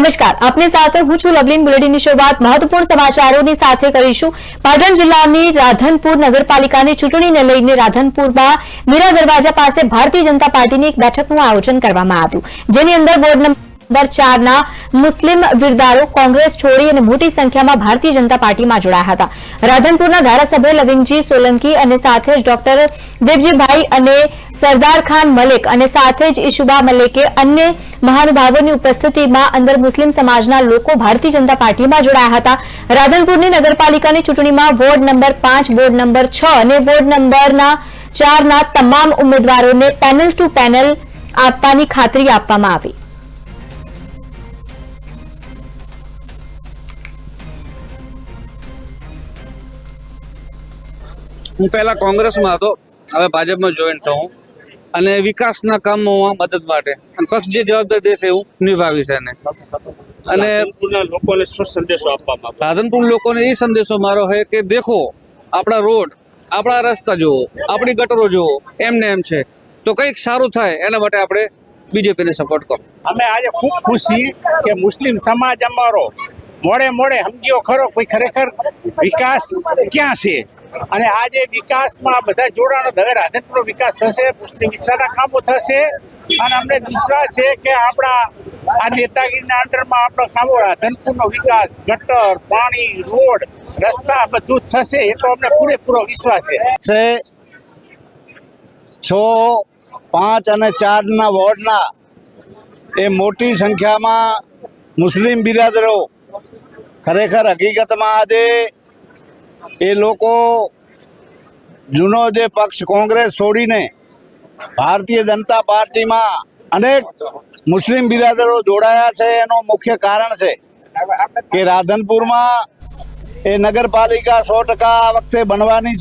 નમસ્કાર, આપની સાથે હું છું લવલીન। બુલેટિનની શરૂઆત મહત્વપૂર્ણ સમાચારોની સાથે કરીશું। પાટણ જિલ્લાની રાધનપુર નગરપાલિકાની ચૂંટણીને લઈને રાધનપુરમાં મીરા દરવાજા પાસે ભારતીય જનતા પાર્ટીની એક બેઠકનું આયોજન કરવામાં આવ્યું, જેની અંદર વોર્ડ નંબર 4 ના મુસ્લિમ વિરદારો કોંગ્રેસ છોડી અને મોટી સંખ્યામાં ભારતીય જનતા પાર્ટીમાં જોડાયા હતા। રાધનપુરના ધારાસભ્ય લવિંગજી સોલંકી અને સાથે જ ડોક્ટર દેવજીભાઈ અને સરદાર ખાન મલિક અને સાથે જ ઈશુબા મલિકે અન્ય મહાનુભાવોની ઉપસ્થિતિમાં અંદર મુસ્લિમ સમાજના લોકો ભારતીય જનતા પાર્ટીમાં જોડાયા હતા। રાધનપુરની નગરપાલિકાની ચૂંટણીમાં વોર્ડ નંબર 5, વોર્ડ નંબર 6 અને વોર્ડ નંબર 4 ના તમામ ઉમેદવારોને પેનલ ટુ પેનલ આપવાની ખાતરી આપવામાં આવી। હું પહેલા કોંગ્રેસમાં હતો, હવે ભાજપમાં જોઈન થયું અને વિકાસના કામોમાં મદદ માટે અને પક્ષ જે જવાબદારી દેશે એવું નિભાવીશ એને। અને લોકોને શું સંદેશો આપવામાં આવે? રાધનપુર લોકોને એ સંદેશો મારો છે કે દેખો, આપણા રોડ, આપણા રસ્તા જુઓ, આપણી ગટરો જુઓ, એમને એમ છે તો કંઈક સારું થાય એના માટે આપણે બીજેપીને સપોર્ટ કરો। અમે આજે ખૂબ ખુશી કે મુસ્લિમ સમાજ અમારો મોડે સમજ્યો ખરો કોઈ ખરેખર વિકાસ ક્યાં છે અને આજે વિકાસમાં બધા જોડાણ, હવે રાધનપુરનો વિકાસ થશે, મુસ્લિમ વિસ્તારના કામો થશે અને અમને વિશ્વાસ છે કે આપણા આ નેતાગીરીના અંડરમાં આપણો કામો રાધનપુરનો વિકાસ, ગટર, પાણી, રોડ, રસ્તા બધું જ થશે, એ તો અમને પૂરેપૂરો વિશ્વાસ છે। 6, 5 અને 4 ના વોર્ડના એ મોટી સંખ્યામાં મુસ્લિમ બિરાદરો ખરેખર હકીકતમાં આજે એ લોકો જૂનો જે પક્ષ કોંગ્રેસ છોડીને ભારતીય જનતા પાર્ટીમાં અનેક મુસ્લિમ બિરાદરો જોડાયા છે। એનું મુખ્ય કારણ છે કે રાધનપુરમાં એ નગરપાલિકા 100% આ વખતે બનવાની છે।